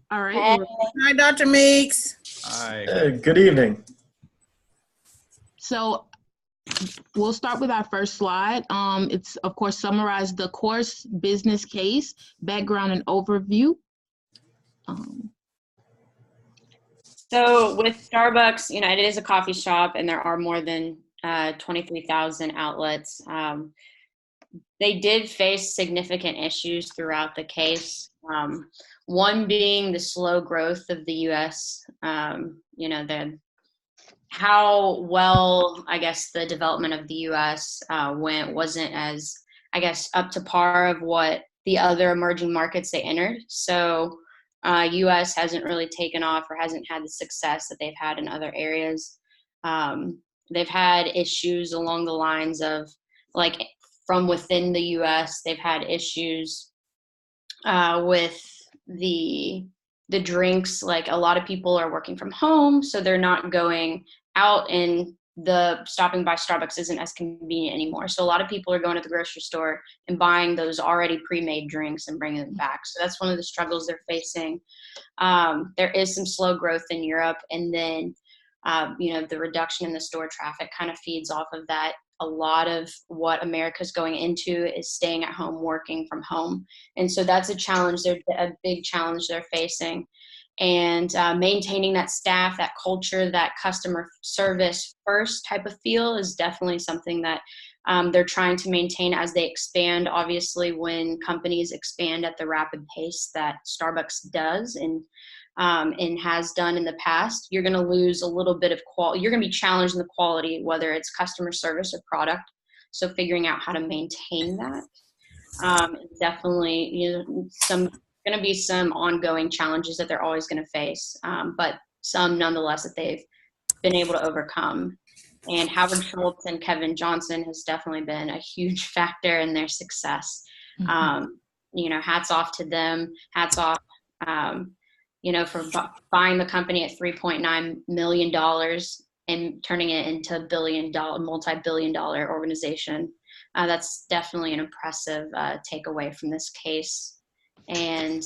All right. Hey, Hi, Dr. Meeks. Hi. Good evening. So we'll start with our first slide. It's of course summarize the course business case, background and overview. so with Starbucks, it is a coffee shop and there are more than 23,000 outlets. They did face significant issues throughout the case. One being the slow growth of the U.S. How well, I guess, the development of the U.S. Wasn't as, I guess, up to par of what the other emerging markets they entered. So U.S. hasn't really taken off or hasn't had the success that they've had in other areas. They've had issues along the lines of, like, from within the U.S., they've had issues with the drinks. Like, a lot of people are working from home, so they're not going out, and the stopping by Starbucks isn't as convenient anymore. So a lot of people are going to the grocery store and buying those already pre-made drinks and bringing them back. So that's one of the struggles they're facing. There is some slow growth in Europe, and then the reduction in the store traffic kind of feeds off of that. A lot of what America's going into is staying at home, working from home. And so that's a challenge. They're a big challenge they're facing. And maintaining that staff, that culture, that customer service first type of feel is definitely something that they're trying to maintain as they expand. Obviously, when companies expand at the rapid pace that Starbucks does and has done in the past, you're going to lose a little bit of quality. You're going to be challenged in the quality, whether it's customer service or product. So figuring out how to maintain that is definitely, going to be some ongoing challenges that they're always going to face, but some nonetheless that they've been able to overcome. And Howard Schultz and Kevin Johnson has definitely been a huge factor in their success. Hats off to them. Hats off, for buying the company at $3.9 million and turning it into a multi-billion-dollar organization. That's definitely an impressive takeaway from this case. And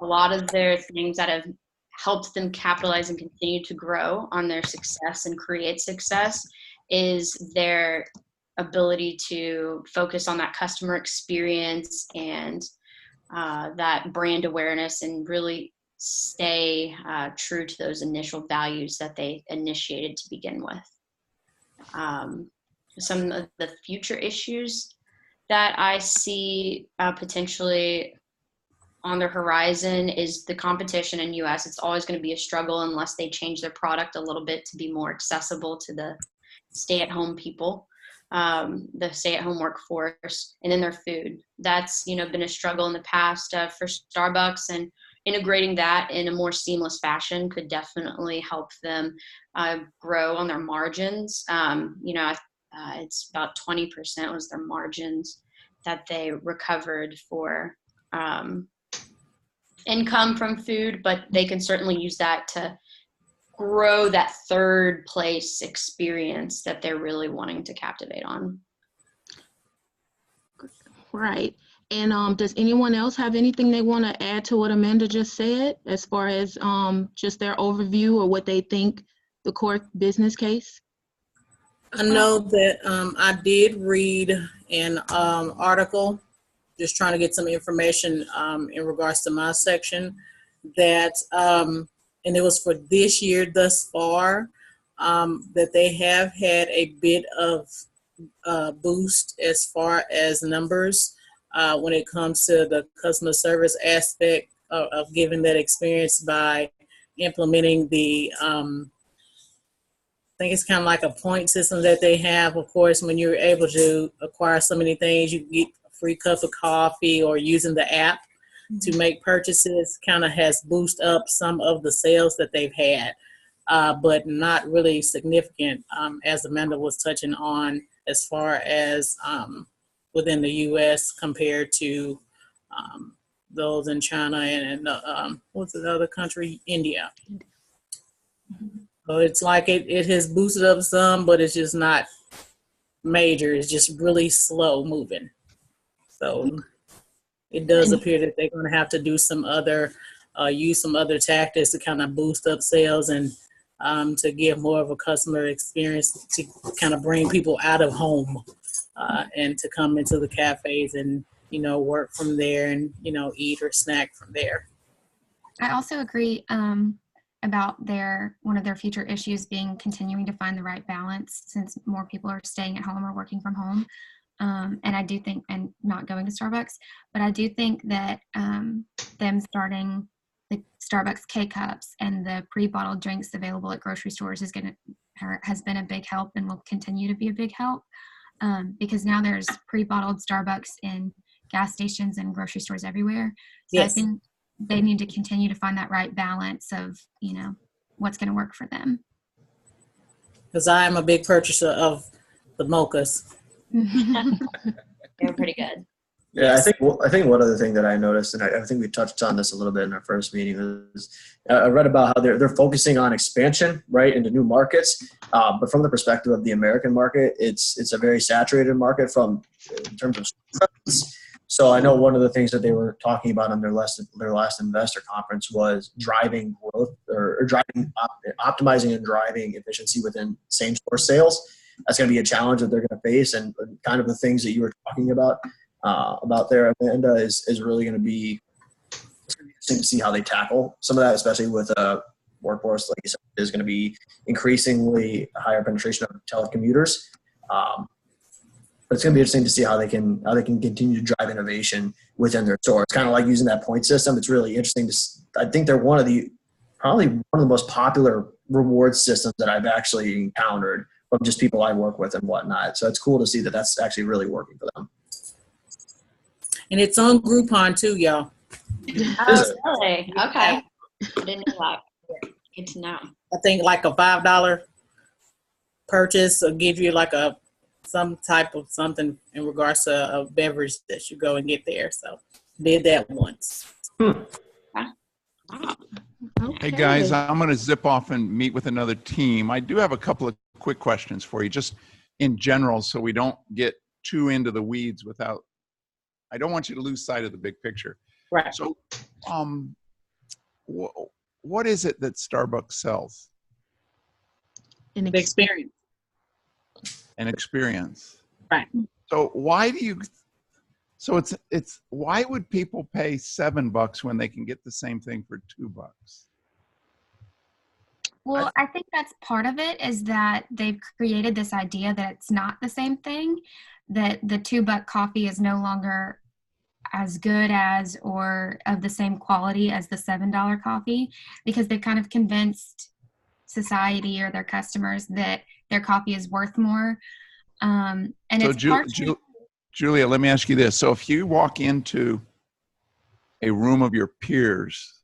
a lot of their things that have helped them capitalize and continue to grow on their success and create success is their ability to focus on that customer experience and that brand awareness, and really stay true to those initial values that they initiated to begin with. Some of the future issues that I see potentially on the horizon is the competition in U.S. It's always going to be a struggle unless they change their product a little bit to be more accessible to the stay-at-home people, the stay-at-home workforce, and then their food. That's been a struggle in the past for Starbucks, and integrating that in a more seamless fashion could definitely help them grow on their margins. It's about 20% was their margins that they recovered for income from food, but they can certainly use that to grow that third place experience that they're really wanting to captivate on. Right. And does anyone else have anything they want to add to what Amanda just said as far as just their overview or what they think the core business case? I know that I did read an article, just trying to get some information in regards to my section, that, and it was for this year thus far, that they have had a bit of boost as far as numbers when it comes to the customer service aspect of giving that experience by implementing the I think it's kind of like a point system that they have. Of course, when you're able to acquire so many things, you get a free cup of coffee, or using the app to make purchases kind of has boosted up some of the sales that they've had, but not really significant, as Amanda was touching on, as far as within the U.S. compared to those in China and what's the other country? India. So it's like it has boosted up some, but it's just not major. It's just really slow moving. So it does appear that they're going to have to do some other use some other tactics to kind of boost up sales and to give more of a customer experience to kind of bring people out of home and to come into the cafes and, work from there and, eat or snack from there. I also agree about one of their future issues being continuing to find the right balance since more people are staying at home or working from home. And I do think, and not going to Starbucks, but I do think that them starting the Starbucks K-Cups and the pre-bottled drinks available at grocery stores has been a big help and will continue to be a big help because now there's pre-bottled Starbucks in gas stations and grocery stores everywhere. So Yes. I think they need to continue to find that right balance of, what's going to work for them. Because I am a big purchaser of the mochas. They're pretty good. Yeah, I think one other thing that I noticed, and I think we touched on this a little bit in our first meeting, is I read about how they're focusing on expansion, right, into new markets. But from the perspective of the American market, it's a very saturated market in terms of presence. So I know one of the things that they were talking about on their last investor conference was driving growth or optimizing and driving efficiency within same store sales. That's going to be a challenge that they're going to face, and kind of the things that you were talking about there, Amanda, is really going to be interesting to see how they tackle some of that, especially with workforce, like you said, is going to be increasingly higher penetration of telecommuters. But it's going to be interesting to see how they can continue to drive innovation within their store. It's kind of like using that point system. It's really interesting I think they're probably one of the most popular reward systems that I've actually encountered from just people I work with and whatnot. So it's cool to see that that's actually really working for them. And it's on Groupon too, y'all. Oh, really? Okay. I didn't know that. Good to know. I think like a $5 purchase will give you like some type of something in regards to a beverage that you go and get there. So did that once. Wow. Okay. Hey guys, I'm going to zip off and meet with another team. I do have a couple of quick questions for you, just in general, so we don't get too into the weeds I don't want you to lose sight of the big picture. Right. So, what is it that Starbucks sells? The experience. An experience. Right. So why would people pay $7 when they can get the same thing for $2? Well, I think that's part of it is that they've created this idea that it's not the same thing, that the $2 coffee is no longer as good as or of the same quality as the $7 coffee, because they've kind of convinced society or their customers that their coffee is worth more. And So it's Julia, let me ask you this. So if you walk into a room of your peers,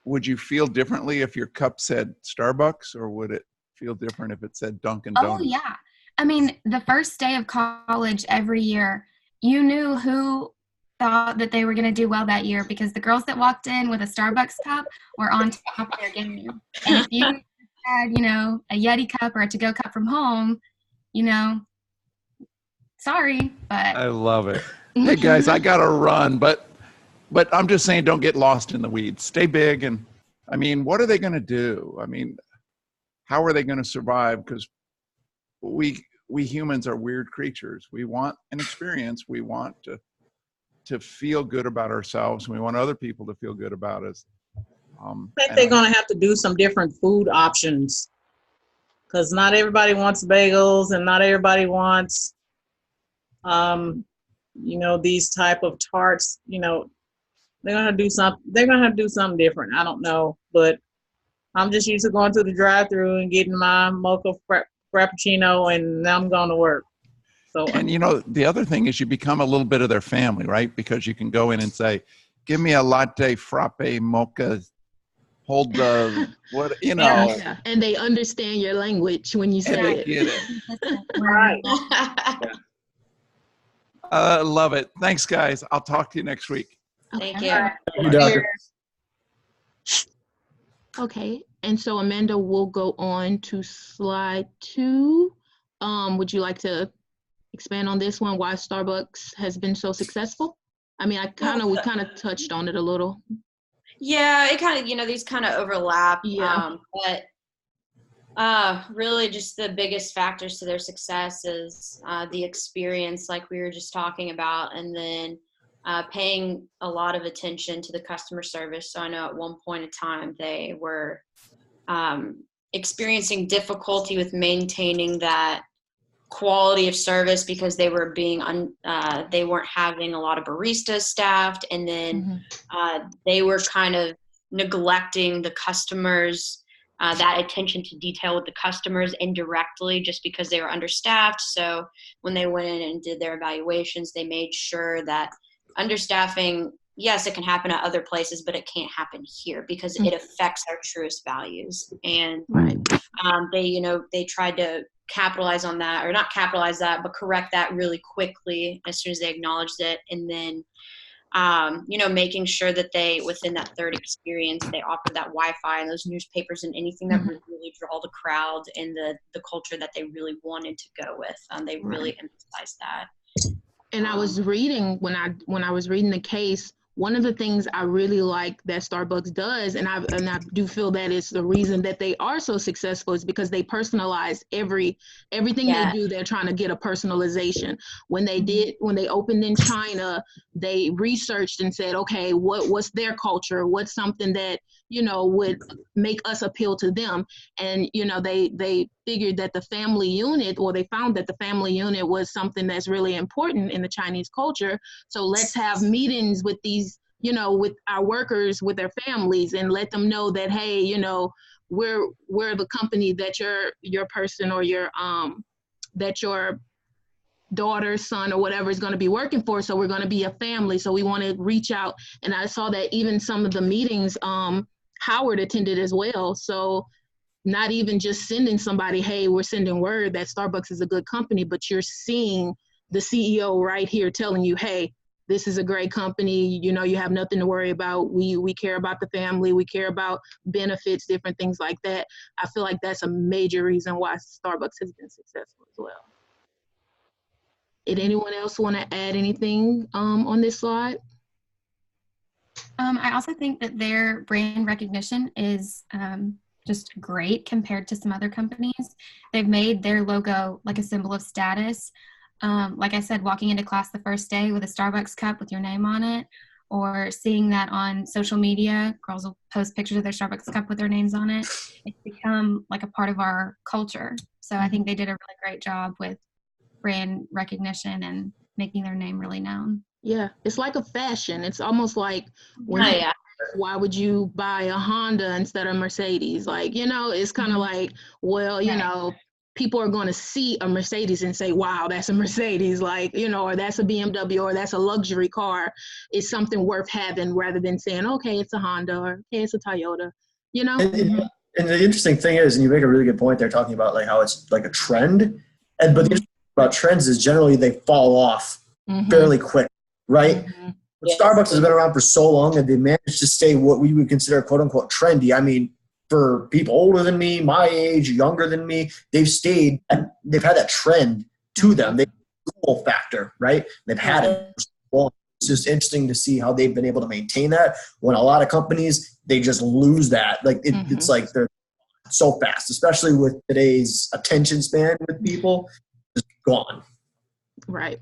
would you feel differently if your cup said Starbucks, or would it feel different if it said Dunkin' Donuts? Oh, yeah. I mean, the first day of college every year, you knew who thought that they were going to do well that year because the girls that walked in with a Starbucks cup were on top of their game. And if you had, a Yeti cup or a to-go cup from home, sorry, but. I love it. Hey guys, I got to run, but I'm just saying, don't get lost in the weeds. Stay big. And I mean, what are they going to do? I mean, how are they going to survive? Because we humans are weird creatures. We want an experience. We want to feel good about ourselves. And we want other people to feel good about us. I think they're going to have to do some different food options because not everybody wants bagels and not everybody wants, these type of tarts. They're going to have to do something different. I don't know, but I'm just used to going to the drive-thru and getting my mocha frappuccino, and now I'm going to work. So, and the other thing is you become a little bit of their family, right? Because you can go in and say, "Give me a latte, frappe, mocha." Hold the Yeah. And they understand your language when you say it. Right. Love it. Thanks, guys. I'll talk to you next week. Thank Okay. you. Thank you, Doctor. Okay, and so Amanda will go on to slide 2. Would you like to expand on this one, why Starbucks has been so successful? I mean, we kind of touched on it a little. Yeah, it kind of, these kind of overlap. Yeah. But really just the biggest factors to their success is the experience, like we were just talking about, and then paying a lot of attention to the customer service. So I know at one point in time they were experiencing difficulty with maintaining that quality of service because they were they weren't having a lot of baristas staffed, and then they were kind of neglecting the customers, that attention to detail with the customers indirectly, just because they were understaffed. So when they went in and did their evaluations, they made sure that understaffing, yes, it can happen at other places, but it can't happen here because it affects our truest values. And they tried to capitalize on that, or not capitalize that, but correct that really quickly as soon as they acknowledged it. And then, making sure that they, within that third experience, they offer that Wi-Fi and those newspapers and anything that would really draw the crowd and the culture that they really wanted to go with. They really emphasized that. And I was reading, when I was reading the case, one of the things I really like that Starbucks does, and I do feel that it's the reason that they are so successful, is because they personalize everything they do. They're trying to get a personalization. When they opened in China, they researched and said, okay, what's their culture? What's something that, would make us appeal to them? And, they figured that the family unit, or they found that the family unit was something that's really important in the Chinese culture. So let's have meetings with these, with our workers, with their families, and let them know that, hey, we're the company that your person, or that your daughter, son, or whatever is going to be working for. So we're going to be a family. So we want to reach out. And I saw that even some of the meetings, Howard attended as well. So not even just sending somebody, hey, we're sending word that Starbucks is a good company, but you're seeing the CEO right here telling you, hey, this is a great company. You have nothing to worry about. We care about the family. We care about benefits, different things like that. I feel like that's a major reason why Starbucks has been successful as well. Did anyone else want to add anything on this slide? I also think that their brand recognition is just great compared to some other companies. They've made their logo like a symbol of status. Like I said, walking into class the first day with a Starbucks cup with your name on it, or seeing that on social media, girls will post pictures of their Starbucks cup with their names on it. It's become like a part of our culture. So I think they did a really great job with brand recognition and making their name really known. Yeah, it's like a fashion. It's almost like why would you buy a Honda instead of Mercedes? Like, it's kind of like, well, people are going to see a Mercedes and say, wow, that's a Mercedes, like, or that's a BMW, or that's a luxury car. It's something worth having, rather than saying, okay, it's a Honda, or okay, it's a Toyota, And the interesting thing is, and you make a really good point there, talking about like how it's like a trend, but the interesting thing about trends is generally they fall off fairly quick, right? But Starbucks has been around for so long, and they managed to stay what we would consider quote unquote trendy. I mean, for people older than me, my age, younger than me, they've stayed and they've had that trend to them. They cool factor, right? They've had it for so long. It's just interesting to see how they've been able to maintain that, when a lot of companies, they just lose that. Like it's like they're so fast, especially with today's attention span with people, just gone. Right.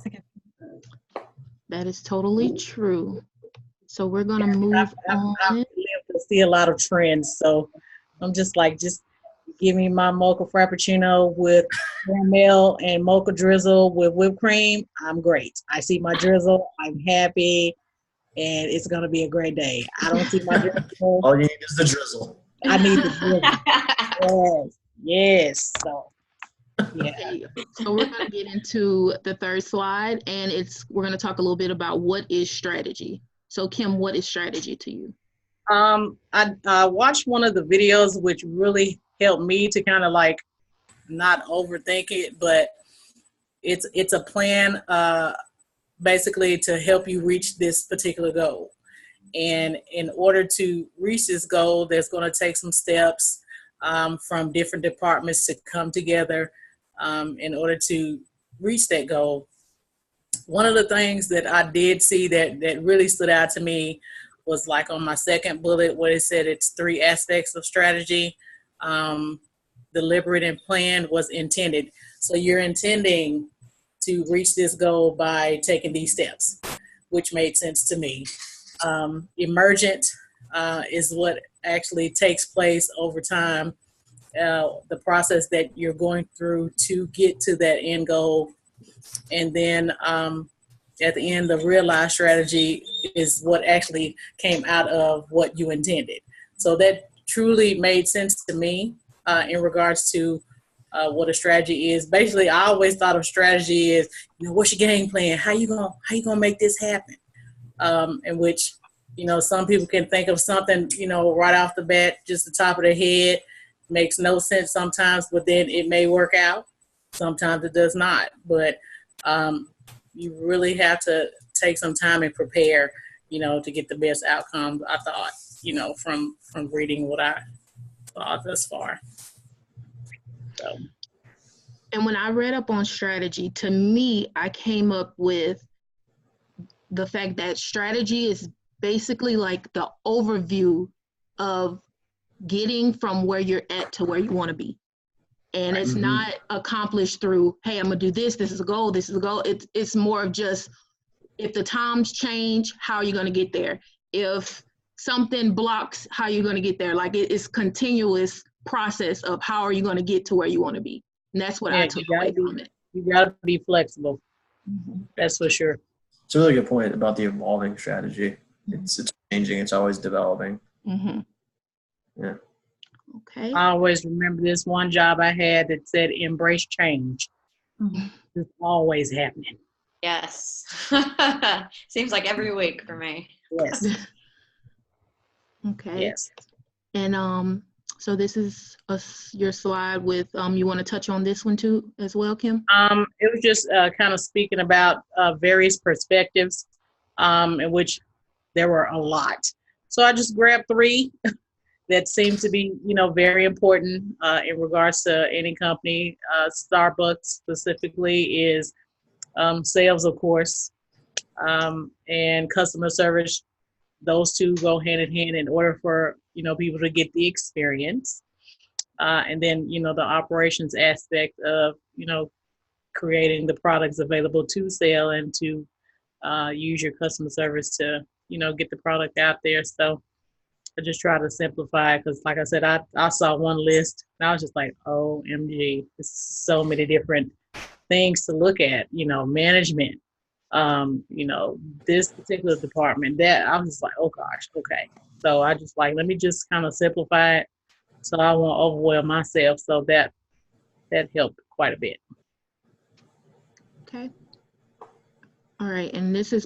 That is totally true. So we're going to move on. I've lived to see a lot of trends. So I'm just give me my mocha frappuccino with caramel and mocha drizzle with whipped cream. I'm great. I see my drizzle. I'm happy. And it's going to be a great day. I don't see my drizzle. All you need is the drizzle. I need the drizzle. Yes. So, yeah. So we're going to get into the third slide, and we're going to talk a little bit about what is strategy. So Kim, what is strategy to you? I watched one of the videos which really helped me to kind of like not overthink it, but it's a plan basically to help you reach this particular goal. And in order to reach this goal, there's going to take some steps from different departments to come together in order to reach that goal. One of the things that I did see that really stood out to me was like on my second bullet where it said it's 3 aspects of strategy. Deliberate and planned was intended. So you're intending to reach this goal by taking these steps, which made sense to me. Emergent is what actually takes place over time, the process that you're going through to get to that end goal. And then at the end, the realized strategy is what actually came out of what you intended. So that truly made sense to me in regards to what a strategy is. Basically, I always thought of strategy as, what's your game plan? How you gonna make this happen? In which, some people can think of something, right off the bat, just the top of their head, makes no sense sometimes, but then it may work out. Sometimes it does not. But you really have to take some time and prepare, to get the best outcomes, I thought, from reading what I thought thus far. So. And when I read up on strategy, to me, I came up with the fact that strategy is basically like the overview of getting from where you're at to where you want to be. And it's not accomplished through, hey, I'm gonna do this is a goal, this is a goal. It's more of just, if the times change, how are you gonna get there? If something blocks, how are you gonna get there? Like it's continuous process of how are you gonna get to where you wanna be. And that's what I took away from it. You gotta be flexible. That's for sure. It's a really good point about the evolving strategy. It's changing, it's always developing. Yeah. Okay. I always remember this one job I had that said embrace change. It's always happening. Yes. Seems like every week for me. Yes. Okay. Yes. And so this is your slide with you want to touch on this one too as well, Kim? It was just kind of speaking about various perspectives, in which there were a lot. So I just grabbed 3 that seem to be, very important in regards to any company. Starbucks specifically is sales, of course, and customer service. Those 2 go hand in hand in order for, people to get the experience. And then, the operations aspect of, creating the products available to sell and to use your customer service to, get the product out there. So I just try to simplify because, like I said, I saw one list and I was just like, OMG, there's so many different things to look at, management, this particular department, that I was just like, oh gosh, okay. So I just like, let me just kind of simplify it so I won't overwhelm myself. So that helped quite a bit. Okay. All right, and this is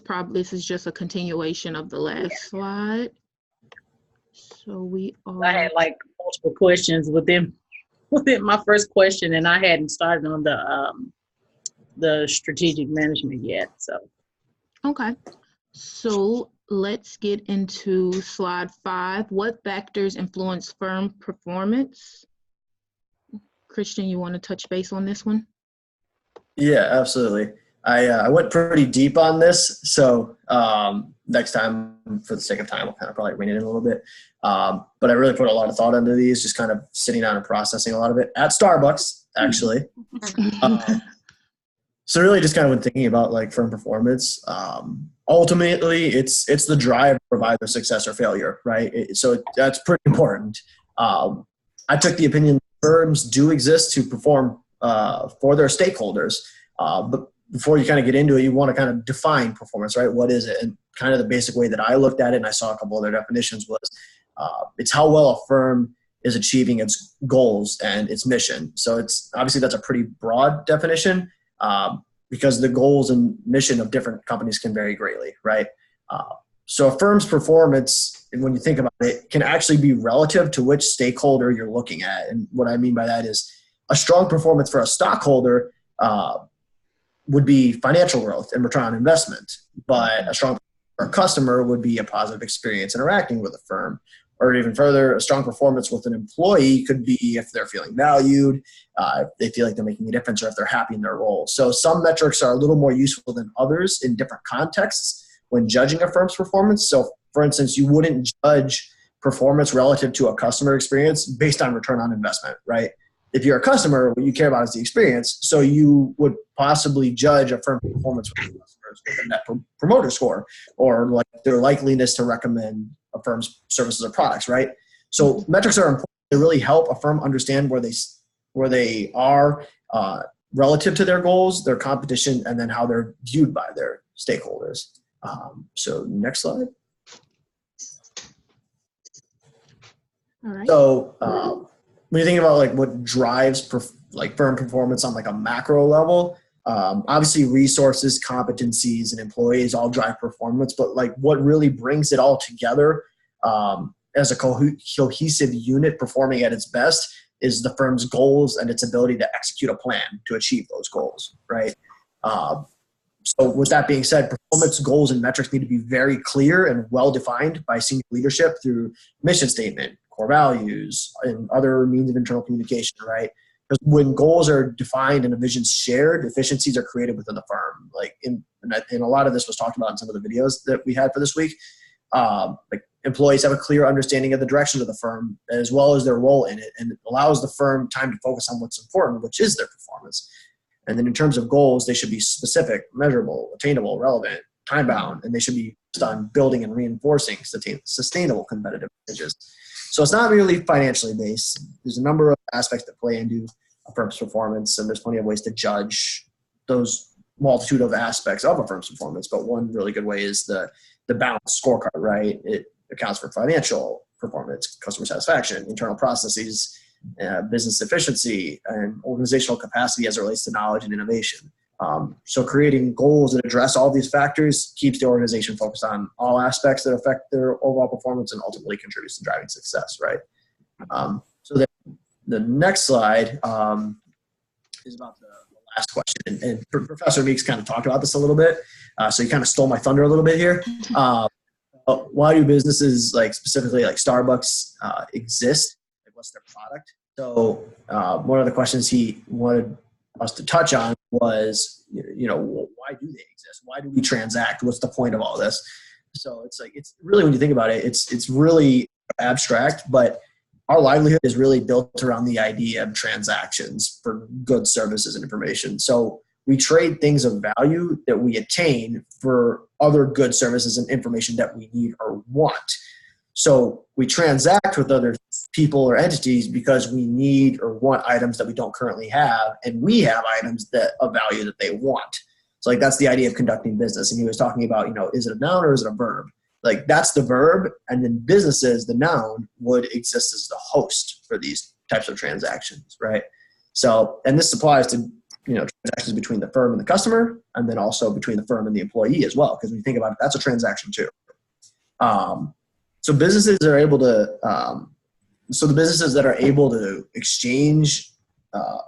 just a continuation of the last slide. So we are. I had like multiple questions within my first question, and I hadn't started on the strategic management yet. So. Okay. So let's get into slide 5. What factors influence firm performance? Christian, you want to touch base on this one? Yeah, absolutely. I went pretty deep on this, so next time, for the sake of time, I'll kind of probably rein it in a little bit. But I really put a lot of thought into these, just kind of sitting down and processing a lot of it at Starbucks, actually. So really just kind of when thinking about like firm performance, ultimately it's the drive of either success or failure, right? So that's pretty important. I took the opinion firms do exist to perform for their stakeholders, but before you kind of get into it, you want to kind of define performance, right? What is it? And kind of the basic way that I looked at it, and I saw a couple of their definitions, was it's how well a firm is achieving its goals and its mission. So it's obviously that's a pretty broad definition because the goals and mission of different companies can vary greatly, right? So a firm's performance, when you think about it, can actually be relative to which stakeholder you're looking at. And what I mean by that is a strong performance for a stockholder would be financial growth and return on investment, but a strong for a customer would be a positive experience interacting with a firm. Or even further, a strong performance with an employee could be if they're feeling valued, if they feel like they're making a difference, or if they're happy in their role. So some metrics are a little more useful than others in different contexts when judging a firm's performance. So for instance, you wouldn't judge performance relative to a customer experience based on return on investment, right? If you're a customer, what you care about is the experience. So you would possibly judge a firm's performance with customers with a net promoter score, or like their likeliness to recommend a firm's services or products, right? So metrics are important to really help a firm understand where they are relative to their goals, their competition, and then how they're viewed by their stakeholders. So next slide. All right. So when you think about like what drives firm performance on like a macro level, obviously resources, competencies, and employees all drive performance, but like what really brings it all together as a cohesive unit performing at its best is the firm's goals and its ability to execute a plan to achieve those goals, right? So with that being said, performance goals and metrics need to be very clear and well-defined by senior leadership through mission statement, core values, and other means of internal communication, right? Because when goals are defined and a vision's shared, efficiencies are created within the firm. Like and a lot of this was talked about in some of the videos that we had for this week. Like employees have a clear understanding of the direction of the firm as well as their role in it, and it allows the firm time to focus on what's important, which is their performance. And then in terms of goals, they should be specific, measurable, attainable, relevant, time-bound, and they should be focused on building and reinforcing sustainable competitive advantages. So it's not really financially based. There's a number of aspects that play into a firm's performance, and there's plenty of ways to judge those multitude of aspects of a firm's performance. But one really good way is the balanced scorecard, right? It accounts for financial performance, customer satisfaction, internal processes, business efficiency, and organizational capacity as it relates to knowledge and innovation. So creating goals that address all these factors keeps the organization focused on all aspects that affect their overall performance and ultimately contributes to driving success, right? So the next slide is about the last question. And Professor Meeks kind of talked about this a little bit. So he kind of stole my thunder a little bit here. Why do businesses like specifically like Starbucks exist? What's their product? So one of the questions he wanted us to touch on was, why do they exist? Why do we transact? What's the point of all this? So it's really, when you think about it, it's really abstract, but our livelihood is really built around the idea of transactions for goods, services, and information. So we trade things of value that we attain for other goods, services, and information that we need or want. So we transact with other people or entities because we need or want items that we don't currently have, and we have items that of value that they want. So like that's the idea of conducting business. And he was talking about, is it a noun or is it a verb? Like that's the verb, and then businesses, the noun, would exist as the host for these types of transactions, right? So, and this applies to transactions between the firm and the customer, and then also between the firm and the employee as well. Because when you think about it, that's a transaction too. So businesses are able to, the businesses that are able to exchange,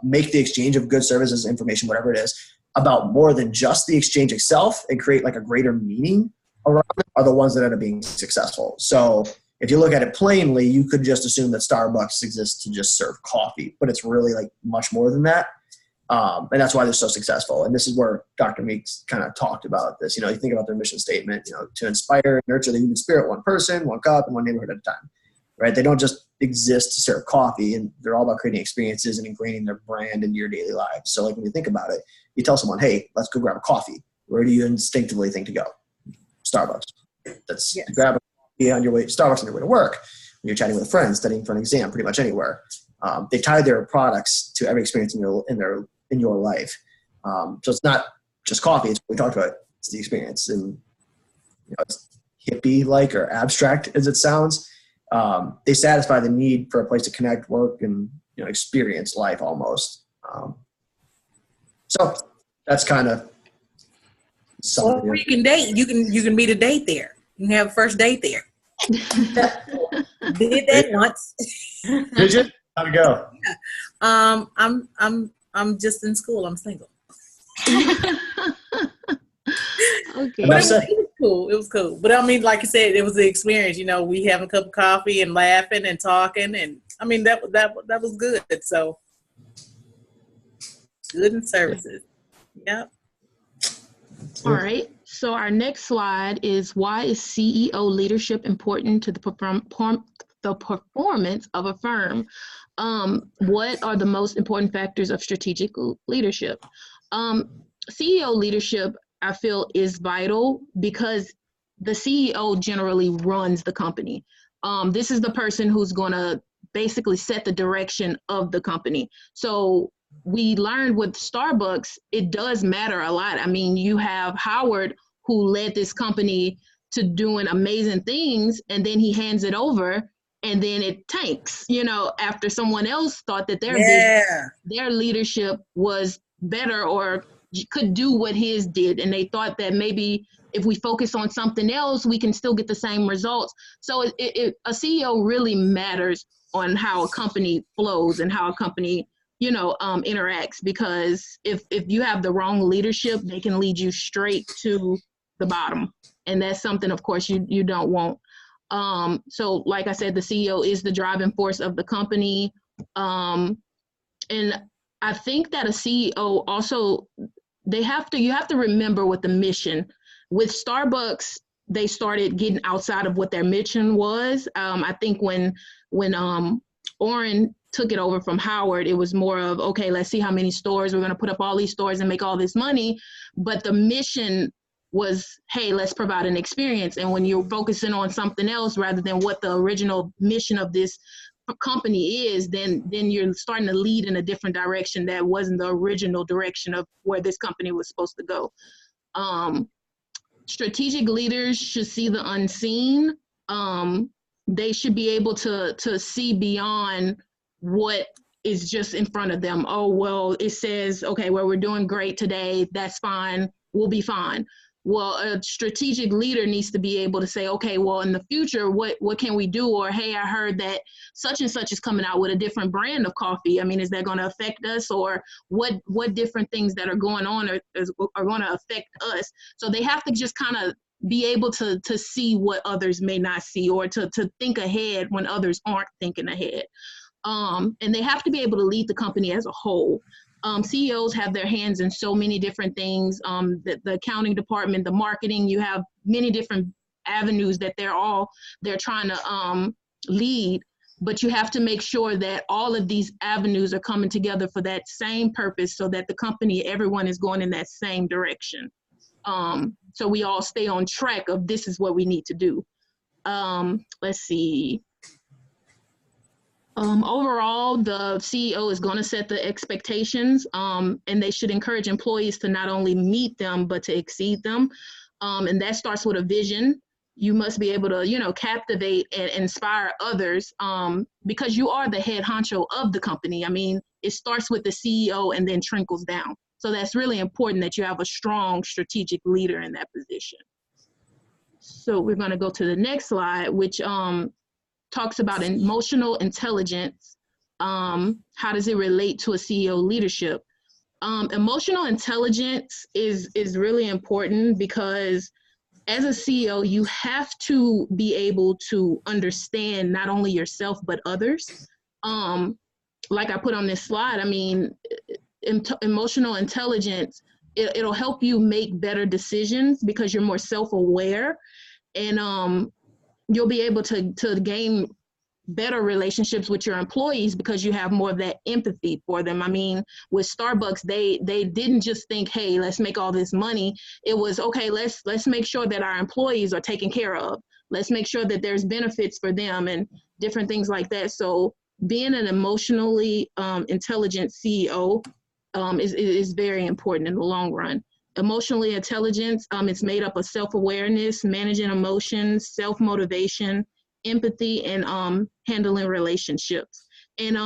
make the exchange of goods, services, information, whatever it is, about more than just the exchange itself and create like a greater meaning around it are the ones that end up being successful. So if you look at it plainly, you could just assume that Starbucks exists to just serve coffee, but it's really like much more than that. And that's why they're so successful. And this is where Dr. Meeks kind of talked about this. You think about their mission statement, to inspire and nurture the human spirit, one person, one cup, and one neighborhood at a time, right? They don't just exist to serve coffee, and they're all about creating experiences and ingraining their brand into your daily lives. So like when you think about it, you tell someone, hey, let's go grab a coffee. Where do you instinctively think to go? Starbucks. That's yes. To grab a coffee on your way to Starbucks on your way to work. When you're chatting with a friend, studying for an exam, pretty much anywhere. They tie their products to every experience in your life. So it's not just coffee. It's what we talked about. It's the experience. And it's hippie-like or abstract as it sounds. They satisfy the need for a place to connect, work, and experience life almost. So that's kind of something. Or you can date. You can meet a date there. You can have a first date there. Did that once. Did you? How'd it go? Yeah. I'm just in school. I'm single. Okay. But it was cool. It was cool. But I mean, like you said, it was the experience. We having a cup of coffee and laughing and talking, and I mean that was good. So good and services. Yep. All right. So our next slide is, why is CEO leadership important to the performance of a firm? What are the most important factors of strategic leadership? CEO leadership, I feel, is vital because the CEO generally runs the company. This is the person who's going to basically set the direction of the company. So we learned with Starbucks, it does matter a lot. I mean, you have Howard, who led this company to doing amazing things, and then he hands it over, and then it tanks, you know, after someone else thought that their leadership was better or could do what his did, and they thought that maybe if we focus on something else, we can still get the same results. So a CEO really matters on how a company flows and how a company, you know, interacts, because if you have the wrong leadership, they can lead you straight to the bottom, and that's something, of course, you don't want. So like I said, the CEO is the driving force of the company, and I think that a CEO also, you have to remember what the mission. With Starbucks, they started getting outside of what their mission was. I think when Oren took it over from Howard, it was more of, okay, let's see how many stores, we're going to put up all these stores and make all this money. But the mission was, hey, let's provide an experience. And when you're focusing on something else rather than what the original mission of this company is, then you're starting to lead in a different direction that wasn't the original direction of where this company was supposed to go. Strategic leaders should see the unseen. They should be able to see beyond what is just in front of them. Oh, well, it says, okay, well, we're doing great today. That's fine. We'll be fine. Well, a strategic leader needs to be able to say, okay, well, in the future, what can we do? Or, hey, I heard that such and such is coming out with a different brand of coffee. I mean, is that going to affect us? Or what different things that are going on are going to affect us? So they have to just kind of be able to see what others may not see, or to think ahead when others aren't thinking ahead. And they have to be able to lead the company as a whole. CEOs have their hands in so many different things. The accounting department, the marketing, you have many different avenues that they're trying to lead, but you have to make sure that all of these avenues are coming together for that same purpose, so that the company, everyone is going in that same direction. So we all stay on track of, this is what we need to do. Let's see. Overall, the CEO is going to set the expectations, and they should encourage employees to not only meet them, but to exceed them. And that starts with a vision. You must be able to, you know, captivate and inspire others, because you are the head honcho of the company. I mean, it starts with the CEO and then trickles down. So that's really important that you have a strong strategic leader in that position. So we're going to go to the next slide, which talks about emotional intelligence. How does it relate to a CEO leadership? Emotional intelligence is really important, because as a CEO, you have to be able to understand not only yourself, but others. Like I put on this slide, I mean, emotional intelligence, it'll help you make better decisions because you're more self-aware, and you'll be able to gain better relationships with your employees because you have more of that empathy for them. I mean, with Starbucks, they didn't just think, hey, let's make all this money. It was, okay, let's make sure that our employees are taken care of. Let's make sure that there's benefits for them and different things like that. So being an emotionally intelligent CEO is very important in the long run. Emotionally intelligence, it's made up of self-awareness, managing emotions, self-motivation, empathy, and handling relationships. And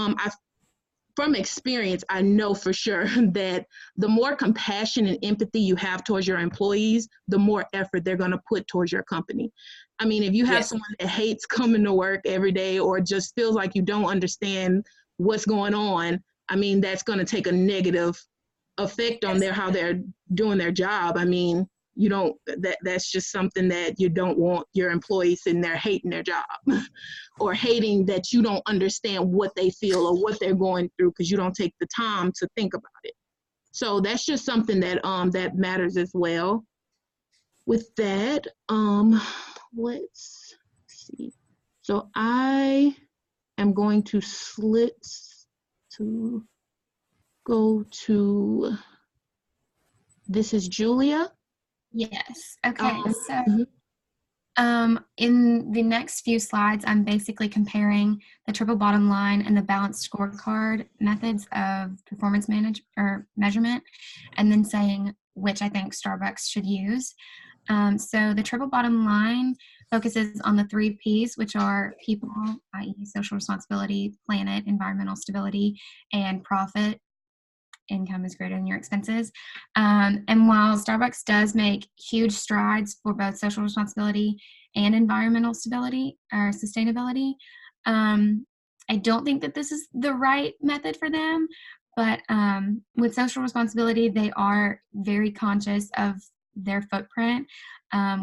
from experience, I know for sure that the more compassion and empathy you have towards your employees, the more effort they're going to put towards your company. I mean, if you have someone that hates coming to work every day, or just feels like you don't understand what's going on, I mean, that's going to take a negative effect on how they're doing their job. I mean, that's just something that you don't want your employees sitting there hating their job or hating that you don't understand what they feel or what they're going through because you don't take the time to think about it. So that's just something that that matters as well. With that, let's see. So I am going to go to, this is Julia. Yes. Okay. So Mhm. in the next few slides, I'm basically comparing the triple bottom line and the balanced scorecard methods of performance measurement, and then saying which I think Starbucks should use. So the triple bottom line focuses on the 3 Ps, which are people, i.e. social responsibility, planet, environmental stability, and profit. Income is greater than your expenses. And while Starbucks does make huge strides for both social responsibility and environmental stability or sustainability, I don't think that this is the right method for them. But with social responsibility, they are very conscious of their footprint,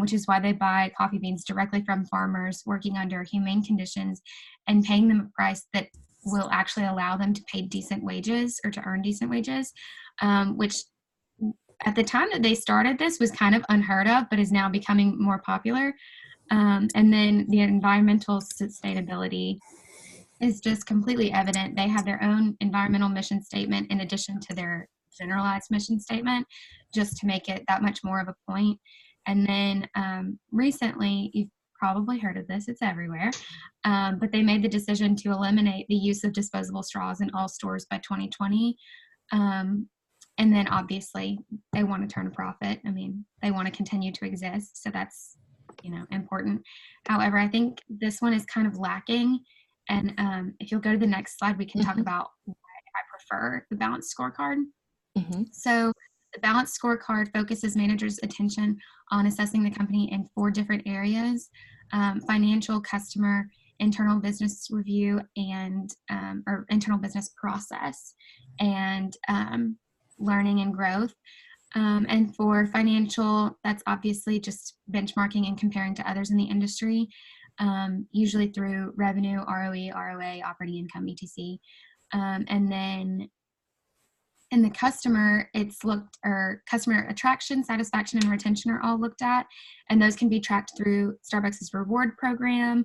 which is why they buy coffee beans directly from farmers working under humane conditions and paying them a price that will actually allow them to pay decent wages or to earn decent wages, which at the time that they started this was kind of unheard of, but is now becoming more popular. And then the environmental sustainability is just completely evident. They have their own environmental mission statement in addition to their generalized mission statement, just to make it that much more of a point. And then recently, you've probably heard of this, it's everywhere, but they made the decision to eliminate the use of disposable straws in all stores by 2020. And then obviously they want to turn a profit. I mean, they want to continue to exist. So that's, important. However, I think this one is kind of lacking. And if you'll go to the next slide, we can talk about why I prefer the balanced scorecard. So the balanced scorecard focuses managers' attention on assessing the company in 4 different areas: financial, customer, internal business review, and or internal business process, and learning and growth. And for financial, that's obviously just benchmarking and comparing to others in the industry, usually through revenue, ROE, ROA, operating income, etc. And then in the customer, customer attraction, satisfaction, and retention are all looked at. And those can be tracked through Starbucks' reward program,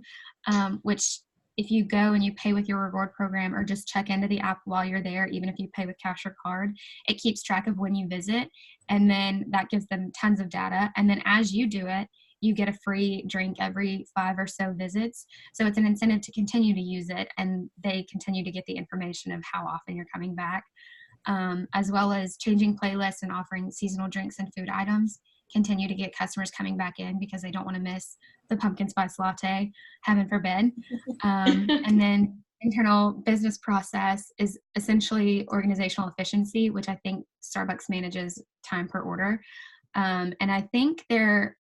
which if you go and you pay with your reward program or just check into the app while you're there, even if you pay with cash or card, it keeps track of when you visit. And then that gives them tons of data. And then as you do it, you get a free drink every 5 or so visits. So it's an incentive to continue to use it, and they continue to get the information of how often you're coming back. As well as changing playlists and offering seasonal drinks and food items, continue to get customers coming back in because they don't want to miss the pumpkin spice latte, heaven forbid. And then internal business process is essentially organizational efficiency, which I think Starbucks manages time per order. And I think their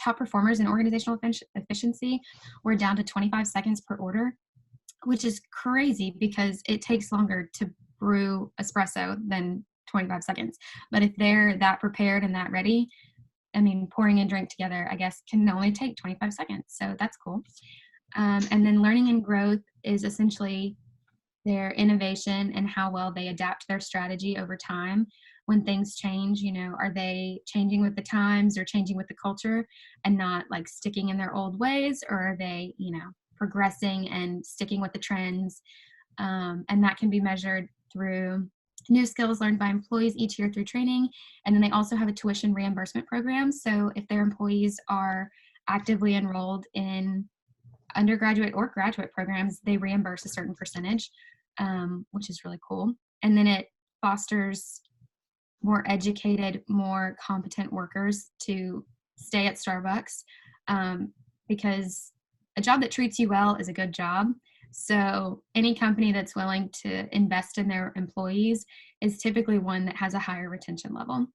top performers in organizational efficiency were down to 25 seconds per order, which is crazy because it takes longer to brew espresso than 25 seconds. But if they're that prepared and that ready, I mean, pouring a drink together, I guess, can only take 25 seconds. So that's cool. And then learning and growth is essentially their innovation and how well they adapt their strategy over time. When things change, are they changing with the times or changing with the culture and not like sticking in their old ways, or are they, progressing and sticking with the trends? And that can be measured through new skills learned by employees each year through training. And then they also have a tuition reimbursement program. So if their employees are actively enrolled in undergraduate or graduate programs, they reimburse a certain percentage, which is really cool. And then it fosters more educated, more competent workers to stay at Starbucks, because a job that treats you well is a good job. So any company that's willing to invest in their employees is typically one that has a higher retention level.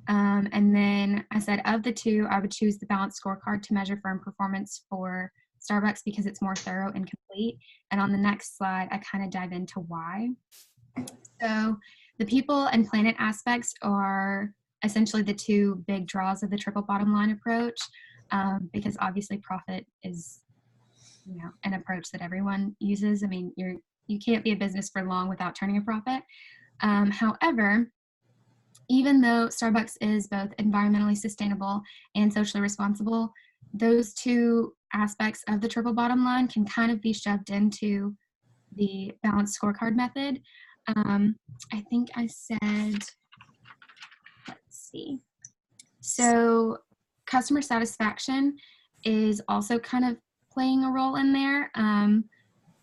And then I said of the 2, I would choose the balanced scorecard to measure firm performance for Starbucks because it's more thorough and complete. And on the next slide, I kind of dive into why. So the people and planet aspects are essentially the 2 big draws of the triple bottom line approach, because obviously profit is an approach that everyone uses. I mean, you can't be a business for long without turning a profit. However, even though Starbucks is both environmentally sustainable and socially responsible, those two aspects of the triple bottom line can kind of be shoved into the balanced scorecard method. I think I said, let's see. So customer satisfaction is also kind of playing a role in there.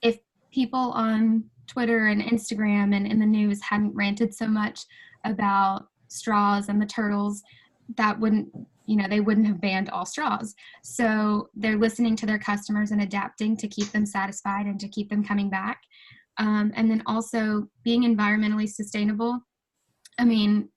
If people on Twitter and Instagram and in the news hadn't ranted so much about straws and the turtles, that wouldn't, they wouldn't have banned all straws. So they're listening to their customers and adapting to keep them satisfied and to keep them coming back. And then also being environmentally sustainable. I mean,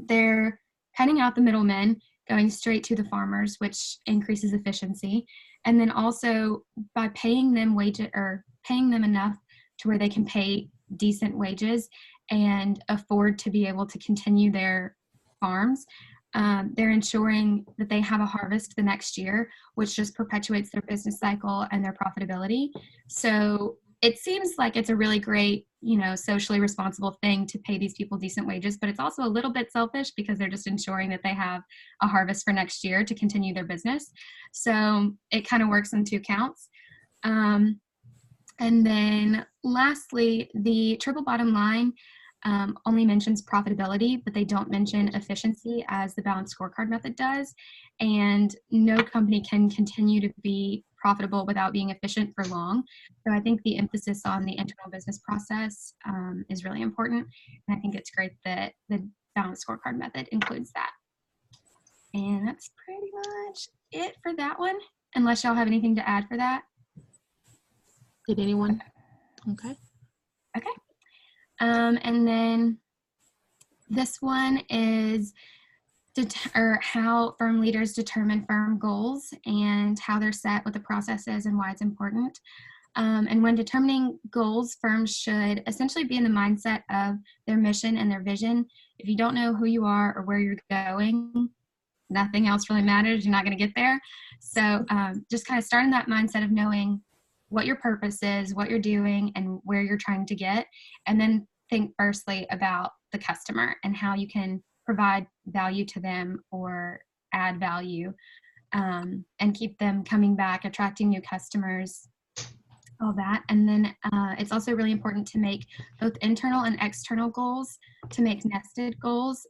they're cutting out the middlemen, going straight to the farmers, which increases efficiency. And then also by paying them enough to where they can pay decent wages and afford to be able to continue their farms, they're ensuring that they have a harvest the next year, which just perpetuates their business cycle and their profitability. So it seems like it's a really great, socially responsible thing to pay these people decent wages, but it's also a little bit selfish because they're just ensuring that they have a harvest for next year to continue their business. So it kind of works on two counts. And then lastly, the triple bottom line only mentions profitability, but they don't mention efficiency as the balanced scorecard method does. And no company can continue to be profitable without being efficient for long. So I think the emphasis on the internal business process is really important. And I think it's great that the balanced scorecard method includes that. And that's pretty much it for that one, unless y'all have anything to add for that. Did anyone? Okay. Okay. And then this one is how firm leaders determine firm goals and how they're set, what the process is, and why it's important. And when determining goals, firms should essentially be in the mindset of their mission and their vision. If you don't know who you are or where you're going, nothing else really matters. You're not going to get there. So just kind of start in that mindset of knowing what your purpose is, what you're doing, and where you're trying to get. And then think firstly about the customer and how you can provide value to them or add value, and keep them coming back, attracting new customers, all that. And then it's also really important to make both internal and external goals, to make nested goals,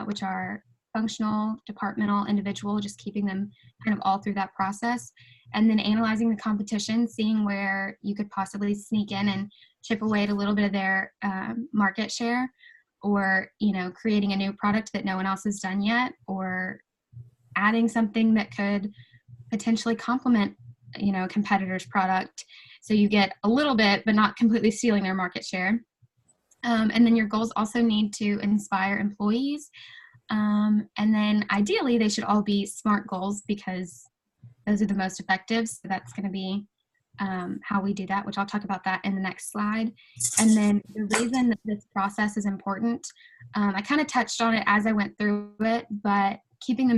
which are functional, departmental, individual, just keeping them kind of all through that process. And then analyzing the competition, seeing where you could possibly sneak in and chip away at a little bit of their market share, or, creating a new product that no one else has done yet, or adding something that could potentially complement, a competitor's product. So you get a little bit, but not completely stealing their market share. And then your goals also need to inspire employees. And then ideally they should all be SMART goals, because those are the most effective. So that's going to be how we do that, which I'll talk about that in the next slide. And then the reason that this process is important, I kind of touched on it as I went through it, but keeping the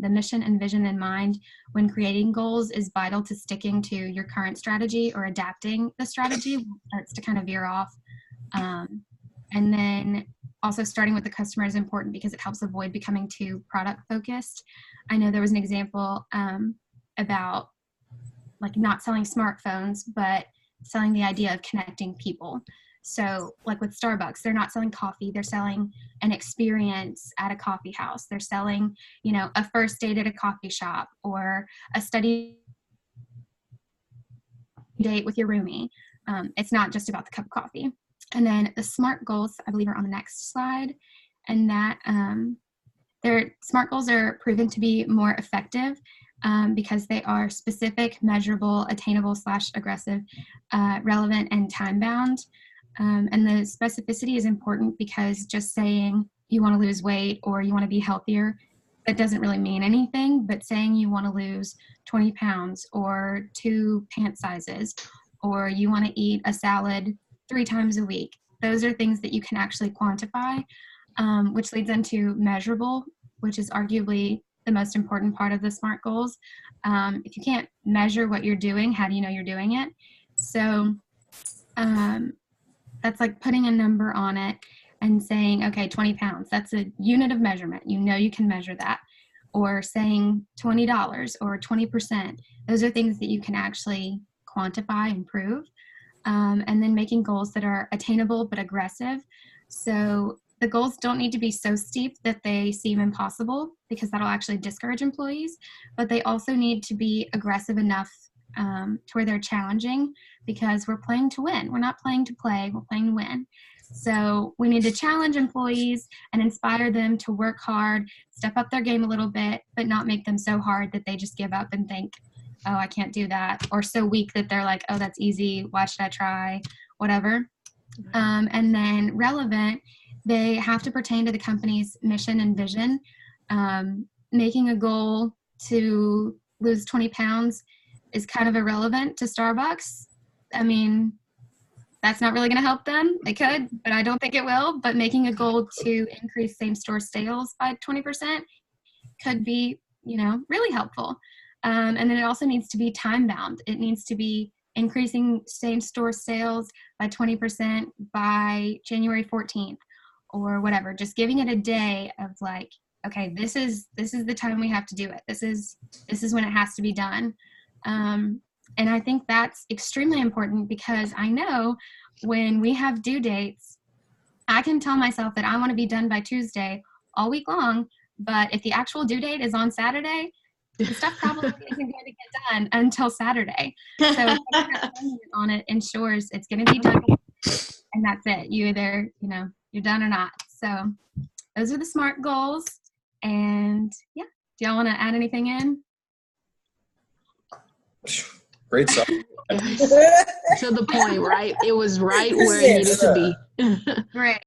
mission and vision in mind when creating goals is vital to sticking to your current strategy or adapting the strategy when it starts to kind of veer off. And then also starting with the customer is important because it helps avoid becoming too product focused. I know there was an example about like not selling smartphones, but selling the idea of connecting people. So like with Starbucks, they're not selling coffee, they're selling an experience at a coffee house. They're selling, a first date at a coffee shop, or a study date with your roomie. It's not just about the cup of coffee. And then the SMART goals, I believe, are on the next slide. And that their SMART goals are proven to be more effective because they are specific, measurable, attainable / aggressive, relevant, and time-bound. And the specificity is important because just saying you want to lose weight or you want to be healthier, that doesn't really mean anything, but saying you want to lose 20 pounds or 2 pant sizes, or you want to eat a salad 3 times a week, those are things that you can actually quantify, which leads into measurable, which is arguably the most important part of the SMART goals. If you can't measure what you're doing, how do you know you're doing it? So that's like putting a number on it. and saying, okay, 20 pounds, that's a unit of measurement. You know you can measure that. Or saying $20 or 20%. Those are things that you can actually quantify and prove. And then making goals that are attainable but aggressive. So the goals don't need to be so steep that they seem impossible, because that'll actually discourage employees, but they also need to be aggressive enough to where they're challenging, because we're playing to win. We're not playing to play, we're playing to win. So we need to challenge employees and inspire them to work hard, step up their game a little bit, but not make them so hard that they just give up and think, oh, I can't do that, or so weak that they're like, oh, that's easy, why should I try, whatever. And then relevant, they have to pertain to the company's mission and vision. Making a goal to lose 20 pounds is kind of irrelevant to Starbucks. I mean, that's not really going to help them. It could, but I don't think it will. But making a goal to increase same-store sales by 20% could be, really helpful. And then it also needs to be time-bound. It needs to be increasing same-store sales by 20% by January 14th or whatever. Just giving it a day of like, okay, this is the time we have to do it. This is when it has to be done. And I think that's extremely important, because I know when we have due dates, I can tell myself that I want to be done by Tuesday all week long, but if the actual due date is on Saturday, the stuff probably isn't going to get done until Saturday. So on it ensures it's going to be done, and that's it. You either, you're done or not. So those are the SMART goals. And yeah, do y'all want to add anything in? Great stuff. To the point, right? It was right where it needed to be. Right.